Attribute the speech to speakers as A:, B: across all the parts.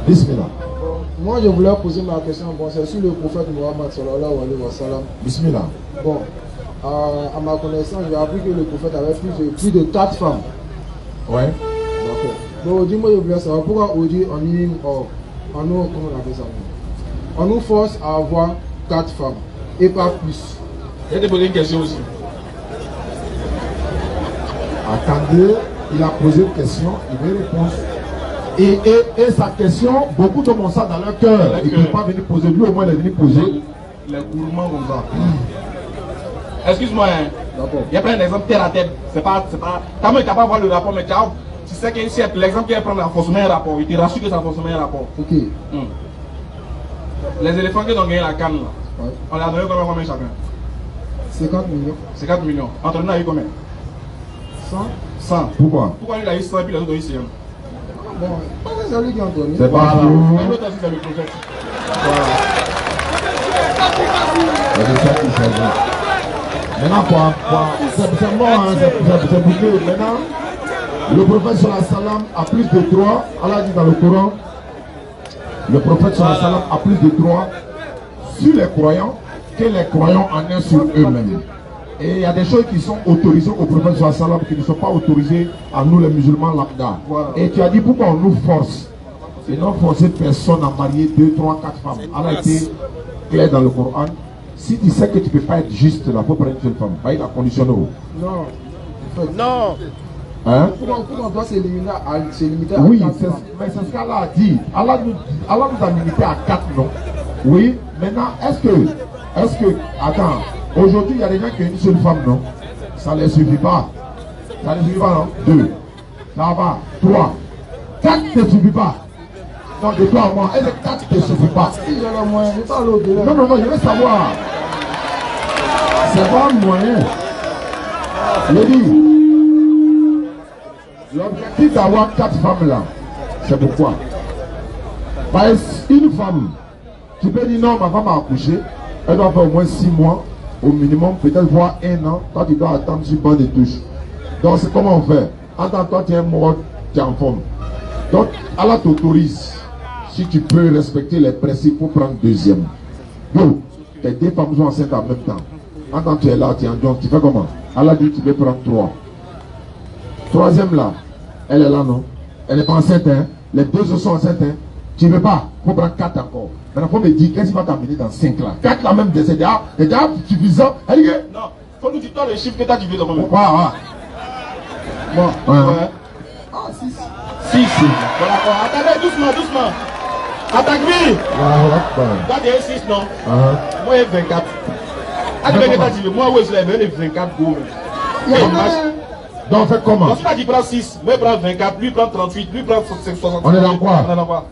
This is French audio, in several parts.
A: Bismillah.
B: Moi, je voulais poser ma question. Bon, c'est sur le prophète Mohammed sallallahu alayhi wa sallam.
A: Bismillah.
B: Bon, à ma connaissance, j'ai appris que le prophète avait plus de 4 femmes.
A: Ouais.
B: D'accord. Donc, aujourd'hui, moi, je voulais savoir pourquoi aujourd'hui, comment on appelle ça? On nous force à avoir 4 femmes et pas plus.
C: Je vais te poser une question aussi.
A: Attendez, il a posé une question, il veut répondre. Et sa question, beaucoup de mon ça dans leur cœur. Il ne peut pas venir poser. Lui, au moins, il est venu poser.
C: Les gourmands comme ça. Excuse-moi, hein. Il y a plein d'exemples terre à tête. C'est pas. T'as même pas voir le rapport, mais tu sais que si l'exemple qu'il prend a forcément un rapport. Il te rassure que ça a forcément un rapport.
B: Ok.
C: Les éléphants qui ont gagné la canne, là,
B: Ouais.
C: on leur a donné combien chacun?
B: 50 millions.
C: 50 millions. Entre nous, on a eu combien?
B: 100.
C: 100.
A: Pourquoi?
C: Pourquoi lui il a eu 100 et puis les autres ont eu 100?
B: Bon, c'est lui qui a donné.
A: C'est pas
C: Voilà.
A: faux.
C: L'autre aussi, c'est le prophète.
A: C'est de ça qu'il s'agit. Maintenant, c'est mort, hein, c'est bouclé. Maintenant, le prophète sallallahu alayhi wa sallam a plus de droits. Allah dit dans le Coran, le prophète sallallahu alayhi wa sallam a plus de droits sur les croyants que les croyants en ont sur eux-mêmes. Et il y a des choses qui sont autorisées au prophète sallallahu alayhi wa sallam qui ne sont pas autorisées à nous les musulmans lambda. Et tu as dit pourquoi on nous force. Et non forcer personne à marier 2, 3, 4 femmes. Allah a été clair dans le Coran. Si tu sais que tu ne peux pas être juste là, il faut prendre une seule femme. Il a conditionné.
B: Non.
D: Non.
A: Hein?
B: Pourquoi on doit se limiter à
A: Oui,
B: 4
A: c'est
B: femmes?
A: ce qu'Allah a dit. Allah nous a limité à 4 noms. Oui, maintenant, est-ce que, attends, aujourd'hui il y a des gens qui ont une seule femme, non? Ça ne les suffit pas. Ça ne suffit pas, non? 2, ça va, 3, 4 ne suffit pas. Non, de toi à moi, est-ce que 4 ne suffit pas?
B: Si j'ai le moyen, je parle au-delà.
A: Non, je veux savoir. C'est pas un moyen. Je dis, l'objectif d'avoir 4 femmes là, c'est pourquoi? Parce qu'une femme, tu peux dire non, ma femme a accouché, elle doit faire au moins 6 mois, au minimum, peut-être voire 1 an, toi tu dois attendre sur banc de touche. Donc c'est comment on fait? Attends, toi tu es mort, tu es en forme. Donc Allah t'autorise, si tu peux respecter les principes pour prendre deuxième. Yo, tes 2 femmes sont enceintes en même temps. Attends, tu es là, tu es en John, tu fais comment? Allah dit tu peux prendre 3. Troisième là, elle est là non? Elle n'est pas enceinte, hein? Les 2 sont enceintes, hein? Tu ne veux pas? Il faut prendre 4 encore. Maintenant, il faut me dire qu'est-ce qui va t'amener dans 5 là? 4 là même, c'est déjà suffisant. Elle dit que...
C: Non, faut nous dire toi le chiffre que tu as dit dans le moment.
A: Bon,
C: Ouais.
B: Ah, 6.
C: 6. Voilà, attendez, doucement. Attaque-lui. Toi, tu es 6, non? Moi, j'ai 24. Ah, tu veux que tu as dit, moi, oui, je l'ai 24 goûts.
A: Donc, on fait comment?
C: Donc, si tu prends 6, moi, je prends 24, lui prend 38, lui prend 60.
A: On est dans quoi?
C: On est dans quoi?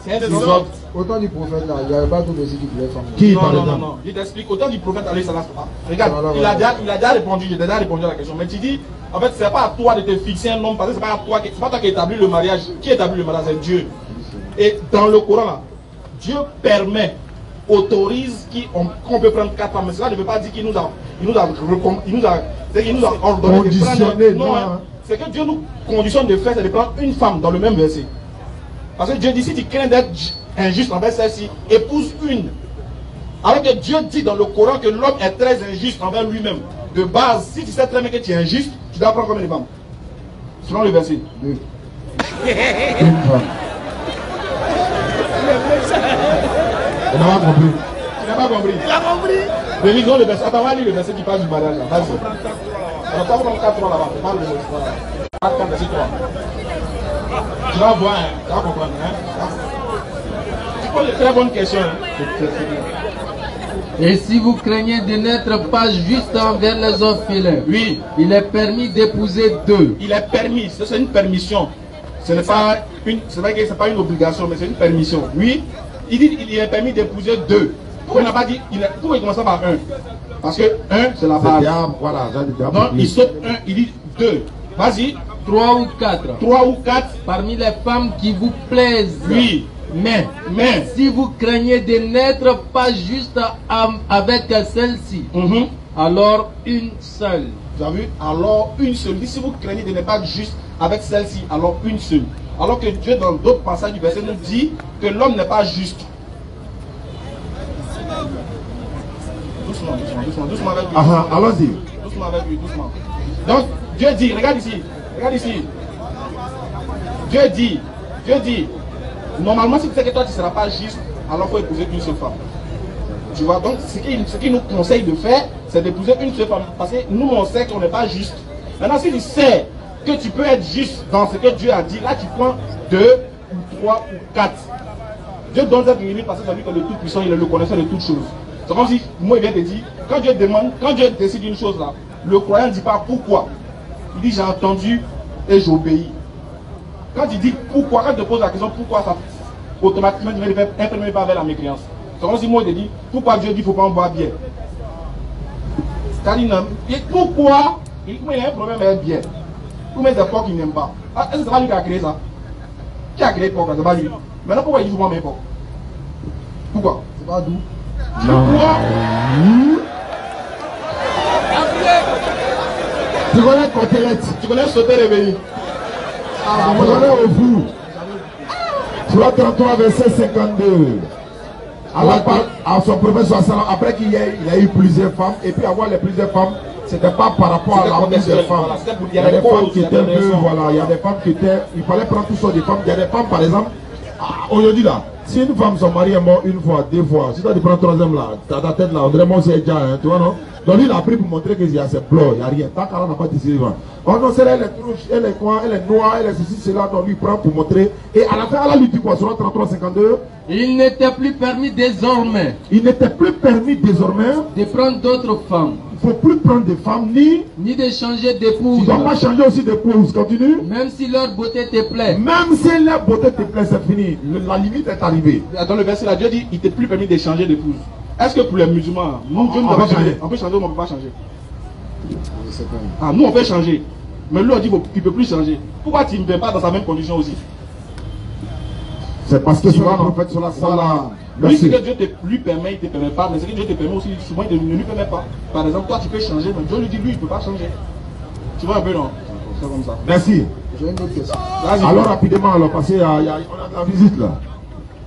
C: C'est un désordre.
B: Autant du prophète là, il n'y avait pas tout aussi qui voulait faire.
A: Qui
C: Non,
A: par
C: non,
A: exemple?
C: non. Je t'explique. Autant du prophète, allez, ça l'a pas. Regarde,
B: Non, non,
C: il a déjà répondu, j'ai déjà répondu à la question. Mais tu dis, en fait, c'est pas à toi de te fixer un nom, parce que c'est pas à toi, c'est pas toi qui établis le mariage. Qui établit le mariage? C'est Dieu. Et dans le Coran, là, Dieu permet, autorise qu'on peut prendre 4 femmes. Mais cela ne veut pas dire qu'il nous a ordonné de prendre. Non, hein. C'est que Dieu nous conditionne de faire, c'est de prendre une femme dans le même verset. Parce que Dieu dit, si tu crains d'être injuste envers celle-ci, épouse une. Alors que Dieu dit dans le Coran que l'homme est très injuste envers lui-même. De base, si tu sais très bien que tu es injuste, tu dois prendre combien de femmes? Selon le verset.
B: 2.
A: Une femme. On n'a pas compris.
C: Tu n'as pas compris?
D: Il a compris.
C: Mais lisons le verset. Attends, on va lire le verset qui parle du mariage là. Vas-y. Alors, toi, prends 4 3 là-bas. Parle le verset. Voilà. 4 verset 3. Tu vas voir, hein. Tu vas comprendre. Hein. Tu poses de très bonnes questions. Hein.
E: Et si vous craignez de n'être pas juste envers les orphelins,
C: Oui,
E: il est permis d'épouser 2.
C: il est permis. C'est une permission. Ce n'est pas une obligation, mais c'est une permission. Oui, il dit qu'il est permis d'épouser 2. Pourquoi il n'a pas dit, pourquoi il commence par 1? Parce que 1, c'est la base.
A: Voilà,
C: Donc, il saute 1, il dit 2. Vas-y.
E: 3 ou 4.
C: 3 ou 4.
E: Parmi les femmes qui vous plaisent.
C: Oui.
E: Mais si vous craignez de n'être pas juste avec celle-ci, alors une seule.
C: Vous avez vu? Alors une seule. Si vous craignez de ne pas être juste avec celle-ci, alors une seule. Alors que Dieu, dans d'autres passages du verset, nous dit que l'homme n'est pas juste. Doucement avec lui.
A: Allons-y.
C: Doucement avec lui, doucement. Donc, Dieu dit, regarde ici. Dieu dit, normalement, si tu sais que toi, tu ne seras pas juste, alors il faut épouser qu'une seule femme. Tu vois, donc, ce qu'il nous conseille de faire, c'est d'épouser une seule femme. Parce que nous, on sait qu'on n'est pas juste. Maintenant, si tu sais que tu peux être juste dans ce que Dieu a dit, là, tu prends 2 ou 3 ou 4. Dieu donne cette limite parce que c'est lui que le Tout-Puissant, il est le connaisseur de toutes choses. C'est comme si, moi, il vient te dire, quand Dieu décide une chose là, le croyant ne dit pas pourquoi. Il dit, j'ai entendu et j'obéis. Quand il dit pourquoi, quand il te pose la question pourquoi, ça automatiquement il va imprimer pas vers la mécréance. C'est comme si moi je te dis pourquoi Dieu dit qu'il ne faut pas en boire bien. C'est-à-dire, pourquoi il a un problème avec bien. Ou même des porcs qu'il n'aime pas. Ah, est-ce que c'est pas lui qui a créé ça? Qui a créé le porc? C'est pas lui. Maintenant pourquoi il dit qu'il faut pas mes porcs? Pourquoi?
B: C'est pas d'où.
C: Pourquoi?
A: Tu connais Côtelette?
C: Tu connais sauter réveillé?
A: Tu connais au fou? Surah 33 verset 52. Allah parle à son prophète sallam après qu'il y a eu plusieurs femmes, et puis avoir les plusieurs femmes, c'était pas par rapport à l'amour des femmes. Il y a des femmes qui étaient veuves, voilà, il y a des femmes qui étaient, il fallait prendre tout ça des femmes. Il y a des femmes par exemple, aujourd'hui là, si une femme son mari est mort une fois, 2 fois, si tu prends 3e là, ta tête là, on dirait moi c'est déjà, hein, tu vois non? Donc lui il a pris pour montrer qu'il y a ses pleurs, il n'y a rien. Tant qu'elle n'a pas décidé. Oh non, c'est elle est trouche, elle est quoi, elle est noire, elle est ceci, cela, donc lui prend pour montrer. Et à la fin, elle lui dit quoi? Sur 33, 52.
E: Il n'était plus permis désormais.
A: Il n'était plus permis désormais
E: de prendre d'autres femmes.
A: Il ne faut plus prendre des femmes ni
E: de changer d'épouse.
A: Tu ne dois pas changer aussi d'épouse. Continue.
E: Même si leur beauté te plaît.
A: Même si leur beauté te plaît, c'est fini. La limite est arrivée.
C: Dans le verset là, Dieu dit il t'est plus permis de changer d'épouse. Est-ce que pour les musulmans, nous, Dieu ne peut pas changer? On peut changer ou on ne peut pas changer? Ah, nous on peut changer. Mais lui on dit qu'il ne peut plus changer. Pourquoi tu ne viens pas dans sa même condition aussi?
A: C'est parce que c'est le prophète sur la salle.
C: Lui, ce que Dieu lui permet, il ne te permet pas. Mais ce que Dieu te permet aussi, souvent il ne lui permet pas. Par exemple, toi tu peux changer, mais Dieu lui dit lui il ne peut pas changer. Tu vois un peu non? C'est comme ça.
A: Merci.
B: J'ai une autre question.
A: Alors rapidement, alors, parce qu'on a de la visite là.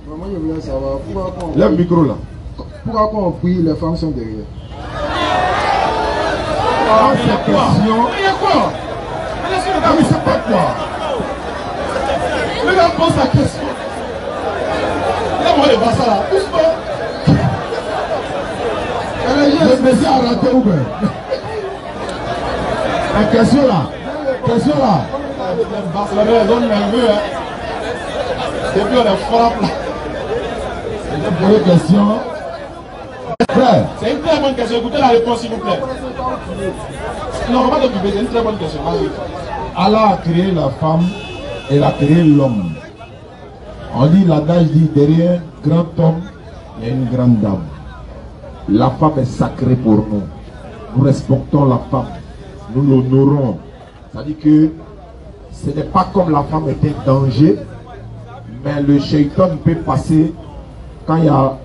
B: Moi je voulais savoir pourquoi quand
A: Lève le micro là.
B: Pourquoi quand on prie, les femmes sont derrière?
A: Cette question.
C: Il y a quoi?
A: Mais c'est pas quoi.
C: Le gars pose la question. Il a moi le bassin là. Doucement.
A: Je me suis arrêté ou bien? La question là. Question là.
C: Barcelone, les zones nerveux. Depuis on est frappe là.
A: C'est une question. Frère.
C: C'est une très bonne question. Écoutez la réponse s'il vous plaît. Non, on va pas t'occuper, c'est une très bonne question.
A: Allah a créé la femme et il a créé l'homme. On dit, l'adage dit, derrière un grand homme, il y a une grande dame. La femme est sacrée pour nous. Nous respectons la femme. Nous l'honorons. C'est-à-dire que ce n'est pas comme la femme est un danger, mais le shaitan peut passer quand il y a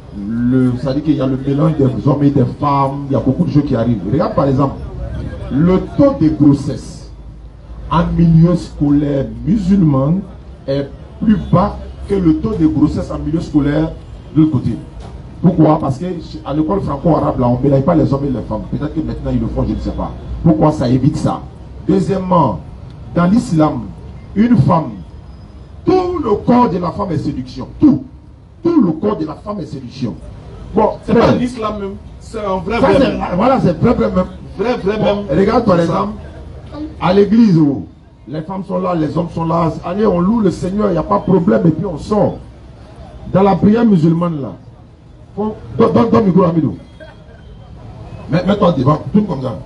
A: c'est-à-dire qu'il y a le mélange des hommes et des femmes, il y a beaucoup de choses qui arrivent. Regarde par exemple, le taux de grossesse en milieu scolaire musulman est plus bas que le taux de grossesse en milieu scolaire de l'autre côté. Pourquoi? Parce qu'à l'école franco-arabe, là, on ne mélange pas les hommes et les femmes. Peut-être que maintenant ils le font, je ne sais pas. Pourquoi? Ça évite ça. Deuxièmement, dans l'islam, une femme, tout le corps de la femme est séduction. Tout le corps de la femme est séduction. Bon,
C: c'est pas l'islam même, c'est un vrai même.
A: Voilà, c'est vrai même.
C: Vrai même.
A: Regarde par exemple, à l'église où les femmes sont là, les hommes sont là. Allez, on loue le Seigneur, il n'y a pas de problème et puis on sort. Dans la prière musulmane là, donne ton micro à Midou. Mets-toi devant, tout comme ça.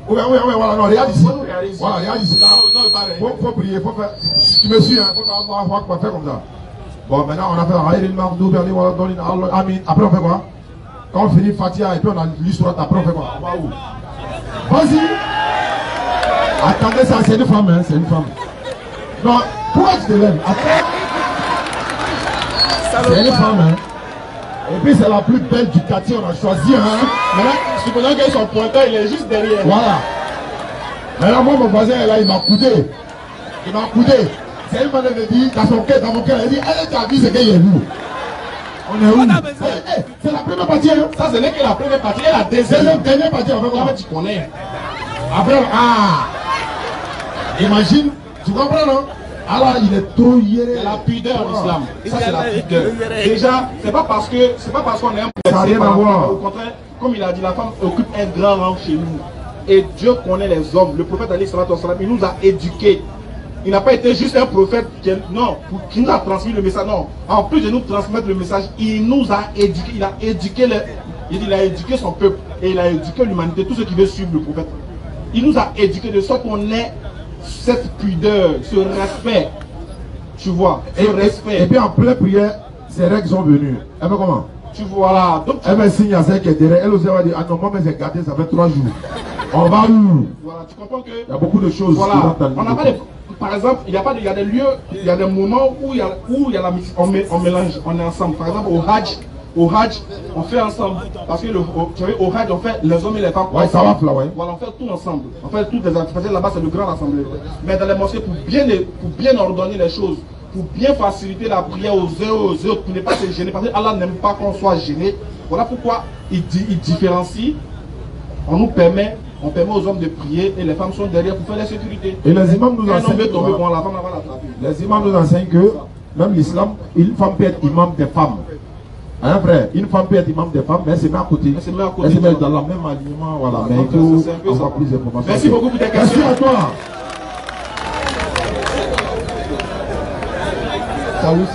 A: Oui, voilà, non, regarde ici. Voilà, regarde ici. Faut prier, faut faire. Tu me suis, hein, faut faire comme ça. Bon, maintenant on a fait Amin. Après on fait quoi? Quand on finit Fatia et puis on a l'histoire, après on fait quoi? Vas-y. Attendez ça, c'est une femme, hein, c'est une femme. Non, pourquoi tu te lèves? Attends. C'est une femme, hein. Et puis c'est la plus belle du quartier, on a choisi, hein.
C: Maintenant, supposons que son pointeur, il est juste derrière.
A: Voilà. Maintenant, moi, mon voisin, là, il m'a coudé. C'est une manière de dire, dans son cœur, dans mon cœur, elle dit, elle t'a vu ce qu'il y a vu. On est où? C'est la première partie. Hein?
C: Ça, ce n'est que la première partie. Et la deuxième,
A: dernière partie, on va voir.
C: tu connais.
A: Après, imagine, tu comprends, non? Alors, il est trop hier.
C: C'est la pudeur en islam. Ça, c'est la pudeur. Déjà, c'est pas parce qu'on est un
A: Ça n'a rien à voir.
C: Au contraire, comme il a dit, la femme occupe un grand rang chez nous. Et Dieu connaît les hommes. Le prophète Ali sallallahu alayhi wa sallam, il nous a éduqués. Il n'a pas été juste un prophète qui nous a transmis le message. Non. En plus de nous transmettre le message, il nous a éduqués. Il a éduqué son peuple. Et il a éduqué l'humanité, tous ceux qui veulent suivre le prophète. Il nous a éduqués de sorte qu'on ait cette pudeur, ce respect. Tu vois, ce respect.
A: Et puis en pleine prière, ces règles sont venues. Eh bien comment?
C: Tu vois là. Donc,
A: elle me signe à celle qui est derrière. Elle aussi va dire, ah non, moi, mais j'ai gardé, ça fait 3 jours. On va où?
C: Voilà, tu comprends que.
A: Il y a beaucoup de choses.
C: Voilà. On n'a pas de. Par exemple, il y a des lieux, il y a des moments où il y a la on mélange, on est ensemble. Par exemple, au Hajj, on fait ensemble. Parce que au Hajj, on fait les hommes et les femmes.
A: Ouais, ça va, ouais.
C: Voilà, on fait tout ensemble. On fait toutes les activités. Là-bas, c'est le grand rassemblement. Mais dans les mosquées, pour bien ordonner les choses, pour bien faciliter la prière aux autres, pour ne pas se gêner. Parce que Allah n'aime pas qu'on soit gêné. Voilà pourquoi il différencie. On permet aux hommes de prier et les femmes sont derrière pour faire la sécurité.
A: Et les imams nous enseignent.
C: Les
A: imams nous enseignent que même l'islam, une femme peut être imam des femmes. Hein, frère, une femme peut être imam des femmes, mais elle se met à côté. Elle se met dans la même alignement. Voilà. Mais il faut avoir plus d'informations.
C: Merci beaucoup pour tes questions.
A: Merci à toi.
B: Salut.